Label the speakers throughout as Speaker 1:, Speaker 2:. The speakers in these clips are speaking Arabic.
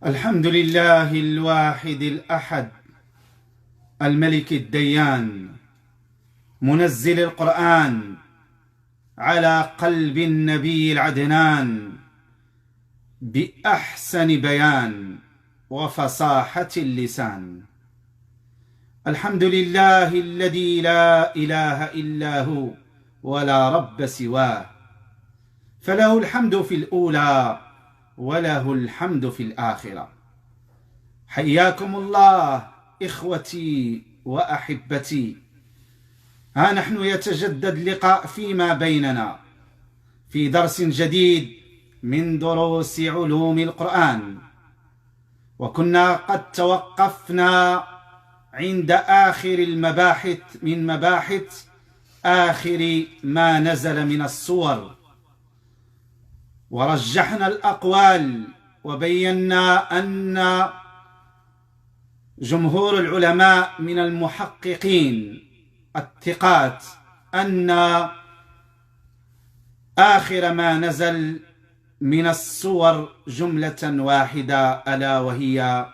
Speaker 1: الحمد لله الواحد الأحد الملك الديان منزل القرآن على قلب النبي العدنان بأحسن بيان وفصاحة اللسان. الحمد لله الذي لا إله إلا هو ولا رب سواه، فله الحمد في الأولى وله الحمد في الآخرة. حياكم الله إخوتي وأحبتي، ها نحن يتجدد لقاء فيما بيننا في درس جديد من دروس علوم القرآن، وكنا قد توقفنا عند آخر المباحث من مباحث آخر ما نزل من الصور، ورجحنا الأقوال وبينا أن جمهور العلماء من المحققين الثقات أن آخر ما نزل من الصور جملة واحدة، ألا وهي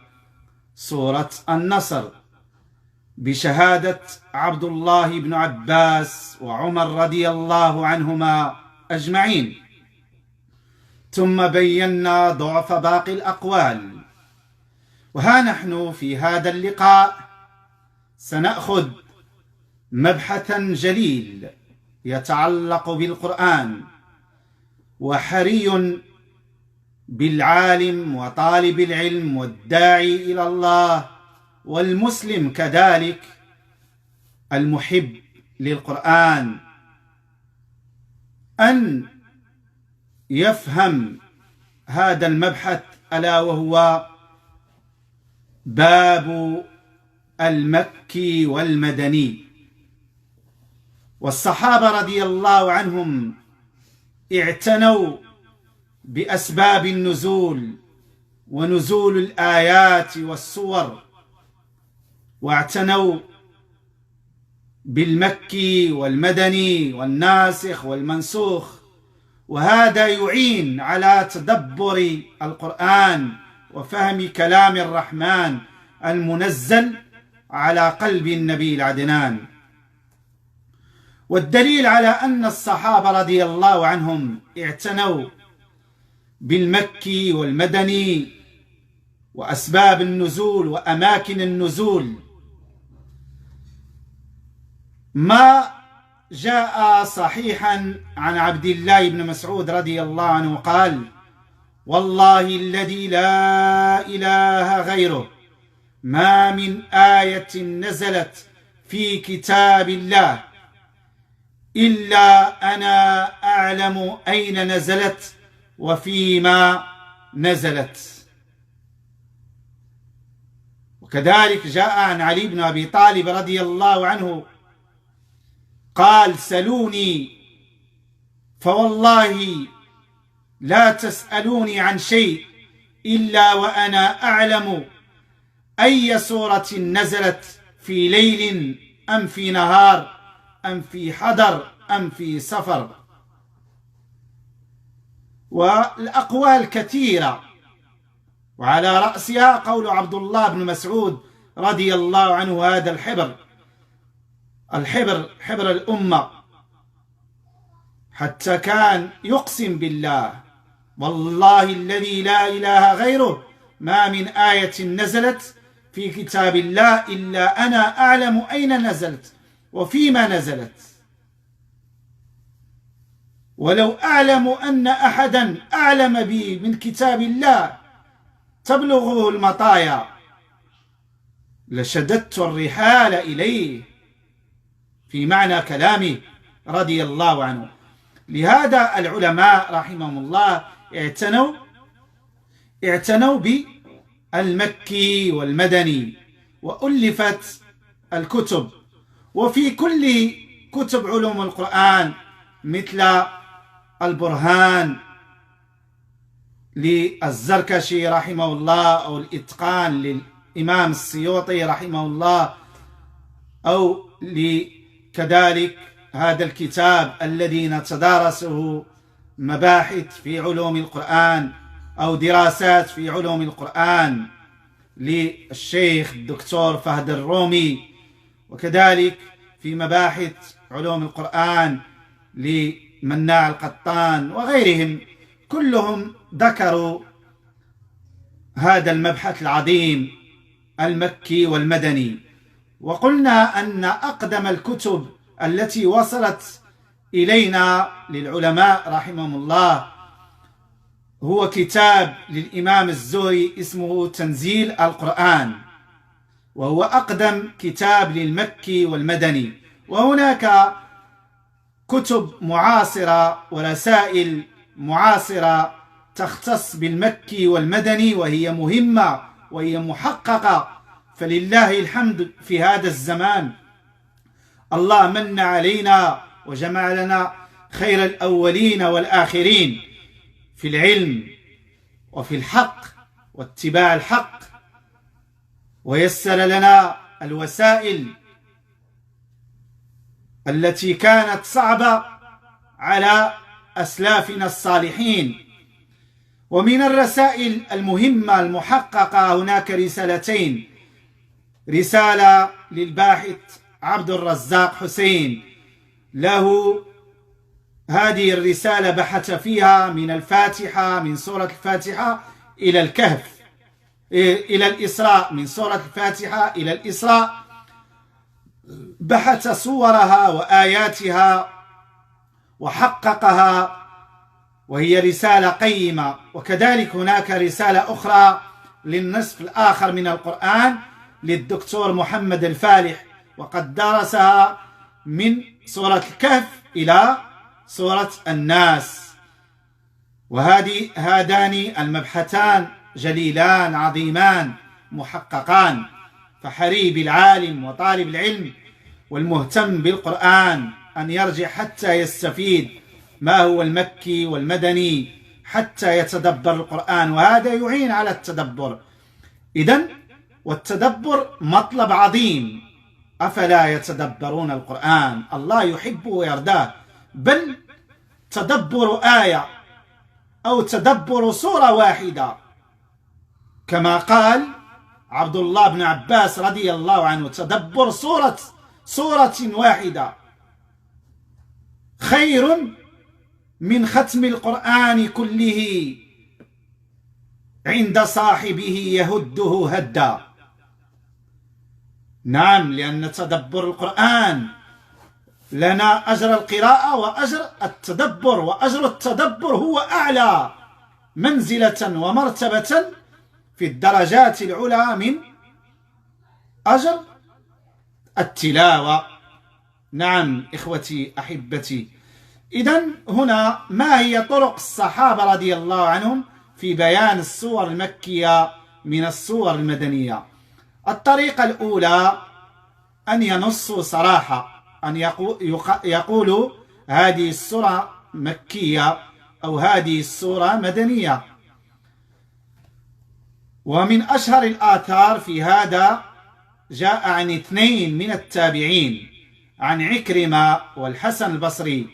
Speaker 1: سورة النصر، بشهادة عبد الله بن عباس وعمر رضي الله عنهما أجمعين. ثم بينا ضعف باقي الأقوال، وها نحن في هذا اللقاء سنأخذ مبحثا جليل يتعلق بالقرآن، وحري بالعالم وطالب العلم والداعي إلى الله والمسلم كذلك المحب للقرآن أن يفهم هذا المبحث، ألا وهو باب المكي والمدني. والصحابة رضي الله عنهم اعتنوا بأسباب النزول ونزول الآيات والسور، واعتنوا بالمكي والمدني والناسخ والمنسوخ، وهذا يعين على تدبر القرآن وفهم كلام الرحمن المنزل على قلب النبي العدنان. والدليل على أن الصحابة رضي الله عنهم اعتنوا بالمكي والمدني وأسباب النزول وأماكن النزول ما جاء صحيحا عن عبد الله بن مسعود رضي الله عنه قال: والله الذي لا إله غيره ما من آية نزلت في كتاب الله إلا أنا أعلم أين نزلت وفيما نزلت. وكذلك جاء عن علي بن أبي طالب رضي الله عنه قال: سلوني فوالله لا تسألوني عن شيء إلا وأنا أعلم أي سورة نزلت في ليل أم في نهار أم في حضر أم في سفر. والأقوال كثيرة، وعلى رأسها قول عبد الله بن مسعود رضي الله عنه، هذا الحبر الأمة، حتى كان يقسم بالله: والله الذي لا إله غيره ما من آية نزلت في كتاب الله إلا أنا أعلم أين نزلت وفيما نزلت، ولو أعلم أن أحدا أعلم بي من كتاب الله تبلغه المطايا لشددت الرحال إليه، في معنى كلامه رضي الله عنه. لهذا العلماء رحمهم الله اعتنوا بالمكي والمدني، وألفت الكتب. وفي كل كتب علوم القرآن مثل البرهان للزركشي رحمه الله، أو الإتقان للإمام السيوطي رحمه الله، أو كذلك هذا الكتاب الذي نتدارسه مباحث في علوم القرآن أو دراسات في علوم القرآن للشيخ الدكتور فهد الرومي، وكذلك في مباحث علوم القرآن لمناع القطان وغيرهم، كلهم ذكروا هذا المبحث العظيم المكي والمدني. وقلنا أن أقدم الكتب التي وصلت إلينا للعلماء رحمهم الله هو كتاب للإمام الزهري اسمه تنزيل القرآن، وهو أقدم كتاب للمكي والمدني. وهناك كتب معاصرة ورسائل معاصرة تختص بالمكي والمدني، وهي مهمة وهي محققة، فلله الحمد في هذا الزمان الله من علينا وجمع لنا خير الأولين والآخرين في العلم وفي الحق واتباع الحق، ويسر لنا الوسائل التي كانت صعبة على أسلافنا الصالحين. ومن الرسائل المهمة المحققة هناك رسالتين: رسالة للباحث عبد الرزاق حسين، له هذه الرسالة بحث فيها من الفاتحة، من سورة الفاتحة إلى الكهف، إلى الإسراء، من سورة الفاتحة إلى الإسراء، بحث صورها وآياتها وحققها، وهي رسالة قيمة. وكذلك هناك رسالة أخرى للنصف الآخر من القرآن للدكتور محمد الفالح، وقد درسها من سورة الكهف إلى سورة الناس. هذان المبحثان جليلان عظيمان محققان، فحري بالعالم وطالب العلم والمهتم بالقرآن أن يرجع حتى يستفيد ما هو المكي والمدني، حتى يتدبر القرآن، وهذا يعين على التدبر. إذن والتدبر مطلب عظيم، أفلا يتدبرون القرآن؟ الله يحبه ويرضاه، بل تدبر آية أو تدبر سورة واحدة، كما قال عبد الله بن عباس رضي الله عنه: تدبر سورة واحدة خير من ختم القرآن كله عند صاحبه يهده هدا. نعم، لأن تدبر القرآن لنا أجر القراءة وأجر التدبر، وأجر التدبر هو أعلى منزلة ومرتبة في الدرجات العلى من أجر التلاوة. نعم إخوتي أحبتي، إذن هنا ما هي طرق الصحابة رضي الله عنهم في بيان السور المكية من السور المدنية؟ الطريقة الأولى أن ينصوا صراحة، أن يقولوا هذه السورة مكية أو هذه السورة مدنية. ومن أشهر الآثار في هذا جاء عن اثنين من التابعين، عن عكرمة والحسن البصري،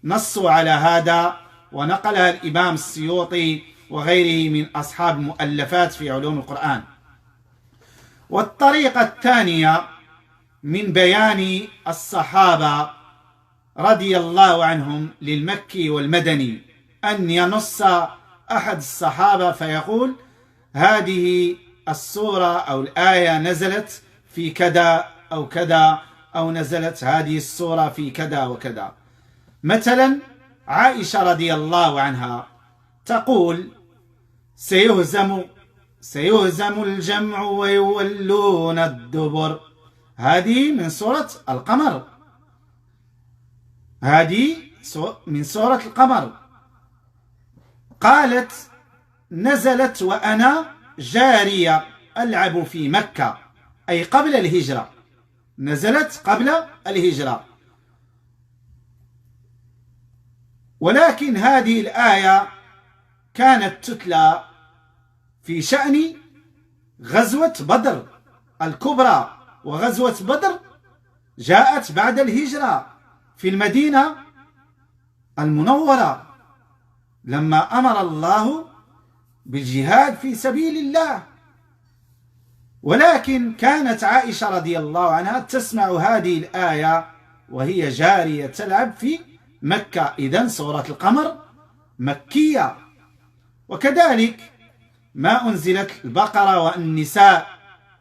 Speaker 1: نصوا على هذا، ونقلها الإمام السيوطي وغيره من أصحاب المؤلفات في علوم القرآن. والطريقة الثانية من بيان الصحابة رضي الله عنهم للمكي والمدني أن ينص أحد الصحابة فيقول: هذه السورة أو الآية نزلت في كذا أو كذا، أو نزلت هذه السورة في كذا وكذا. مثلا عائشة رضي الله عنها تقول: سيهزم الجمع ويولون الدبر. هذه من سورة القمر، هذه من سورة القمر. قالت: نزلت وأنا جارية ألعب في مكة، أي قبل الهجرة، نزلت قبل الهجرة. ولكن هذه الآية كانت تتلى في شأن غزوة بدر الكبرى، وغزوة بدر جاءت بعد الهجرة في بالجهاد في سبيل الله. ولكن كانت عائشة رضي الله عنها تسمع هذه الآية وهي جارية تلعب في مكة، إذن سورة القمر مكية. وكذلك ما أنزلت البقرة والنساء،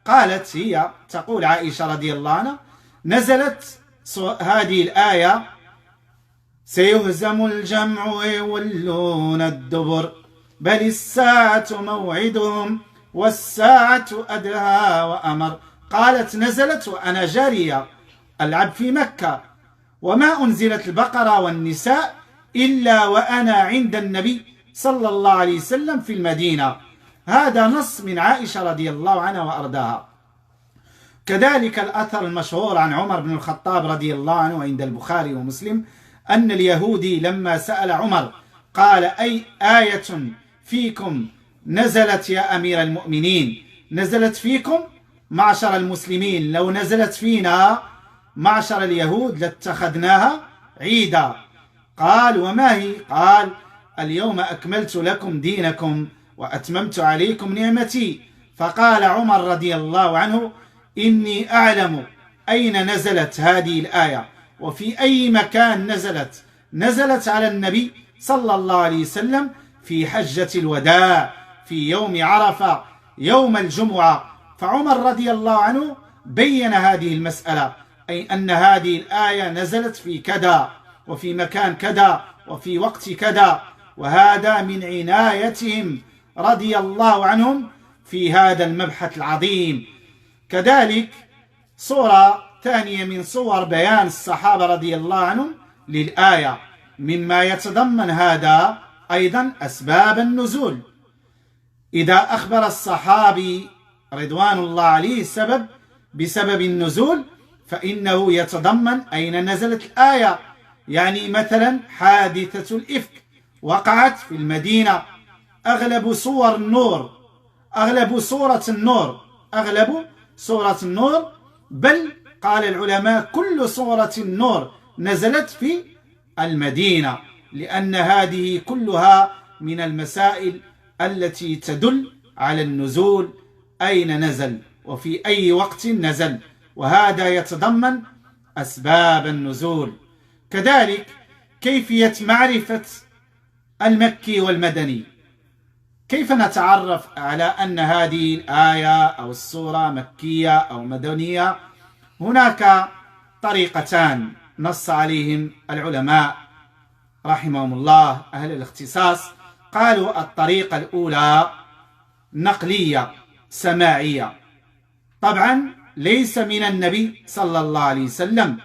Speaker 1: قالت هي تقول عائشة رضي الله عنها نزلت هذه الآية سيهزم الجمع ويولون الدبر بل الساعة موعدهم والساعة أدهى وأمر. قالت نزلت وأنا جارية ألعب في مكة، وما أنزلت البقرة والنساء إلا وأنا عند النبي صلى الله عليه وسلم في المدينة. هذا نص من عائشة رضي الله عنها وأرضاها. كذلك الأثر المشهور عن عمر بن الخطاب رضي الله عنه عند البخاري ومسلم أن اليهودي لما سأل عمر قال أي آية فيكم نزلت يا أمير المؤمنين؟ نزلت فيكم معشر المسلمين، لو نزلت فينا معشر اليهود لاتخذناها عيدا. قال وما هي؟ قال اليوم أكملت لكم دينكم وأتممت عليكم نعمتي. فقال عمر رضي الله عنه إني أعلم أين نزلت هذه الآية وفي أي مكان نزلت. نزلت على النبي صلى الله عليه وسلم في حجة الوداع في يوم عرفة يوم الجمعة. فعمر رضي الله عنه بين هذه المسألة، أي أن هذه الآية نزلت في كذا وفي مكان كذا وفي وقت كذا، وهذا من عنايتهم رضي الله عنهم في هذا المبحث العظيم. كذلك صورة ثانية من صور بيان الصحابة رضي الله عنهم للآية، مما يتضمن هذا أيضا أسباب النزول. إذا أخبر الصحابي رضوان الله عليه بسبب النزول فإنه يتضمن أين نزلت الآية. يعني مثلا حادثة الإفك وقعت في المدينة، أغلب سورة النور، بل قال العلماء كل سورة النور نزلت في المدينة، لأن هذه كلها من المسائل التي تدل على النزول، أين نزل وفي أي وقت نزل، وهذا يتضمن أسباب النزول. كذلك كيفية معرفة المكي والمدني، كيف نتعرف على أن هذه الآية أو السورة مكية أو مدنية؟ هناك طريقتان نص عليهم العلماء رحمهم الله أهل الاختصاص. قالوا الطريقة الأولى نقلية سماعية، طبعا ليس من النبي صلى الله عليه وسلم،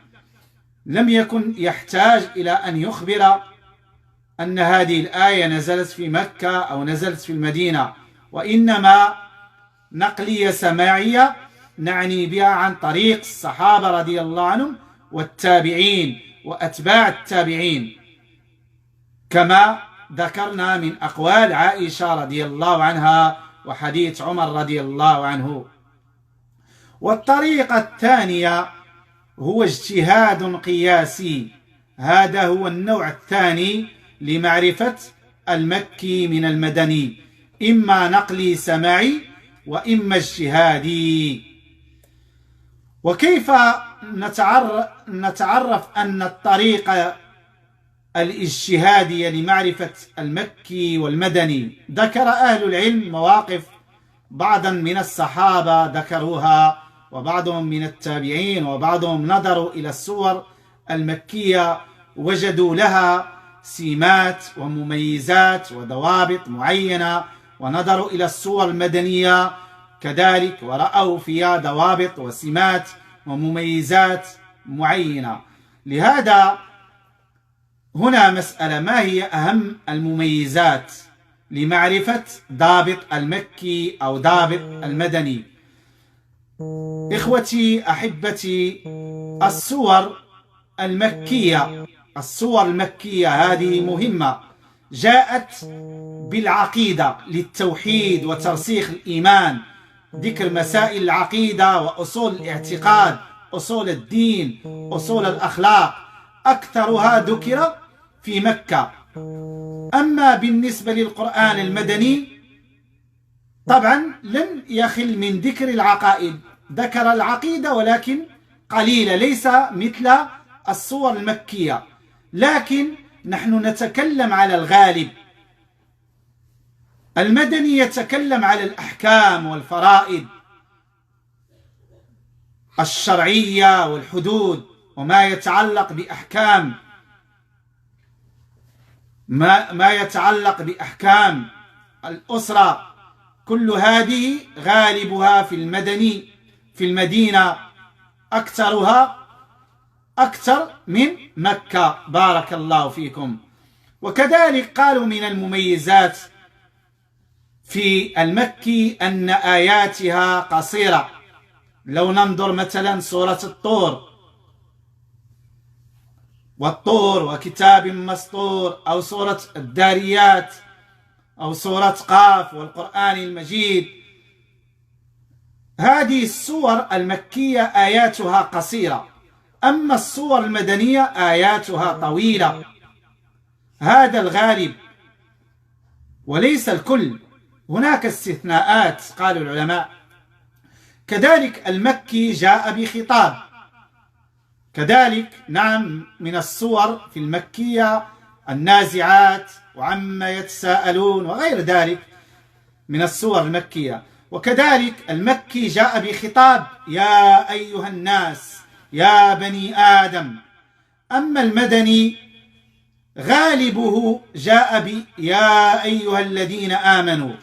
Speaker 1: لم يكن يحتاج إلى أن يخبر أن هذه الآية نزلت في مكة أو نزلت في المدينة، وإنما نقلية سماعية نعني بها عن طريق الصحابة رضي الله عنهم والتابعين وأتباع التابعين، كما ذكرنا من أقوال عائشة رضي الله عنها وحديث عمر رضي الله عنه. والطريقة الثانية هو اجتهاد قياسي، هذا هو النوع الثاني لمعرفة المكي من المدني، إما نقلي سماعي وإما اجتهادي. وكيف نتعرف أن الطريقة الاجتهادية لمعرفة المكي والمدني؟ ذكر أهل العلم مواقف، بعضا من الصحابة ذكروها وبعضهم من التابعين، وبعضهم نظروا إلى السور المكية وجدوا لها سمات ومميزات وضوابط معينة، ونظروا إلى السور المدنية كذلك ورأوا فيها ضوابط وسمات ومميزات معينة. لهذا هنا مسألة، ما هي أهم المميزات لمعرفة ضابط المكي أو ضابط المدني؟ إخوتي أحبتي، السور المكية هذه مهمة، جاءت بالعقيدة للتوحيد وترسيخ الإيمان، ذكر مسائل العقيدة وأصول الاعتقاد، أصول الدين، أصول الأخلاق، أكثرها ذكر في مكة. أما بالنسبة للقرآن المدني طبعا لم يخل من ذكر العقائد، ذكر العقيدة ولكن قليلة، ليس مثل الصور المكية، لكن نحن نتكلم على الغالب. المدني يتكلم على الأحكام والفرائض الشرعية والحدود وما يتعلق بأحكام ما يتعلق بأحكام الأسرة، كل هذه غالبها في المدينة أكثرها أكثر من مكة. بارك الله فيكم. وكذلك قالوا من المميزات في المكي أن آياتها قصيرة. لو ننظر مثلا سورة والطور وكتاب مسطور، أو سورة الداريات، أو سورة قاف والقرآن المجيد، هذه السور المكية آياتها قصيرة، أما السور المدنية آياتها طويلة. هذا الغالب وليس الكل، هناك استثناءات قالوا العلماء. كذلك المكي جاء بخطاب، كذلك نعم من السور في المكية النازعات وعما يتساءلون وغير ذلك من السور المكية. وكذلك المكي جاء بخطاب يا أيها الناس يا بني آدم، أما المدني غالبه جاء يا أيها الذين آمنوا،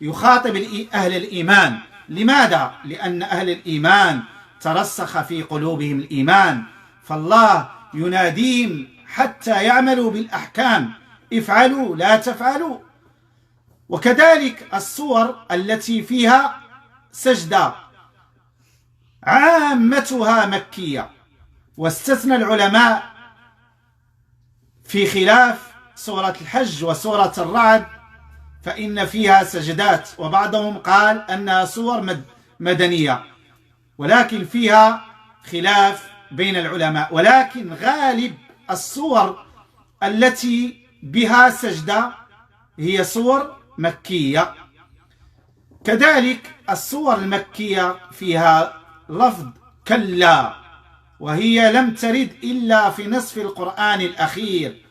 Speaker 1: يخاطب أهل الإيمان. لماذا؟ لأن أهل الإيمان ترسخ في قلوبهم الإيمان، فالله يناديهم حتى يعملوا بالأحكام، افعلوا لا تفعلوا. وكذلك الصور التي فيها سجدة عامتها مكية، واستثنى العلماء في خلاف سورة الحج وسورة الرعد فإن فيها سجدات، وبعضهم قال أنها سور مدنية، ولكن فيها خلاف بين العلماء. ولكن غالب الصور التي بها سجدة هي صور مكية. كذلك الصور المكية فيها لفظ كلا، وهي لم ترد إلا في نصف القرآن الأخير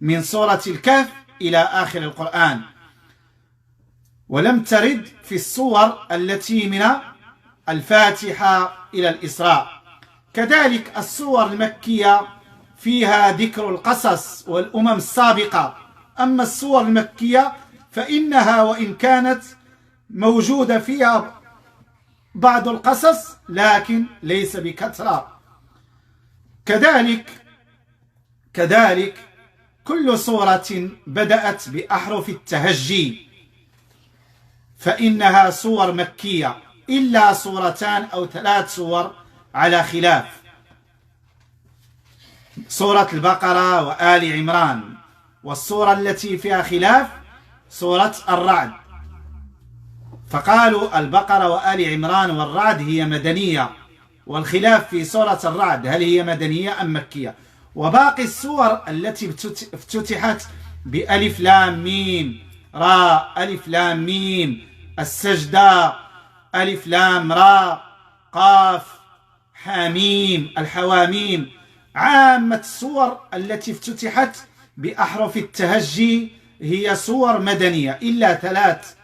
Speaker 1: من سورة الكهف إلى آخر القرآن، ولم ترد في الصور التي من الفاتحة إلى الإسراء. كذلك الصور المكية فيها ذكر القصص والأمم السابقة، أما الصور المكية فإنها وإن كانت موجودة فيها بعض القصص لكن ليس بكثرة. كذلك كل سورة بدأت بأحرف التهجي فإنها سور مكية، إلا سورتان أو 3 سور على خلاف، سورة البقرة وآل عمران، والسورة التي فيها خلاف سورة الرعد، فقالوا البقرة وآل عمران والرعد هي مدنية، والخلاف في سورة الرعد هل هي مدنية أم مكية. وباقي السور التي افتتحت بألف لام ميم را، ألف لام ميم، السجدة، ألف لام را، قاف، حاميم، الحواميم، عامة السور التي افتتحت بأحرف التهجي هي سور مدنية، إلا 3: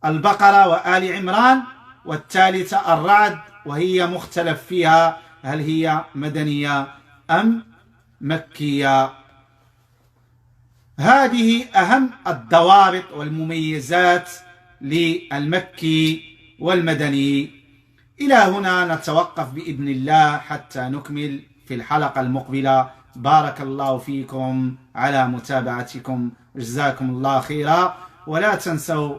Speaker 1: البقرة وآل عمران، والثالثة الرعد، وهي مختلف فيها هل هي مدنية أم مكية. هذه أهم الضوابط والمميزات للمكي والمدني. إلى هنا نتوقف بإذن الله حتى نكمل في الحلقة المقبلة. بارك الله فيكم على متابعتكم، جزاكم الله خيرا، ولا تنسوا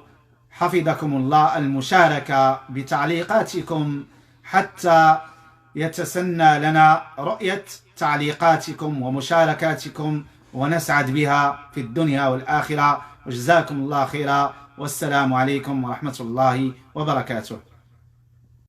Speaker 1: حفظكم الله المشاركة بتعليقاتكم حتى يتسنى لنا رؤية تعليقاتكم ومشاركاتكم ونسعد بها في الدنيا والآخرة، وجزاكم الله خيرا، والسلام عليكم ورحمة الله وبركاته.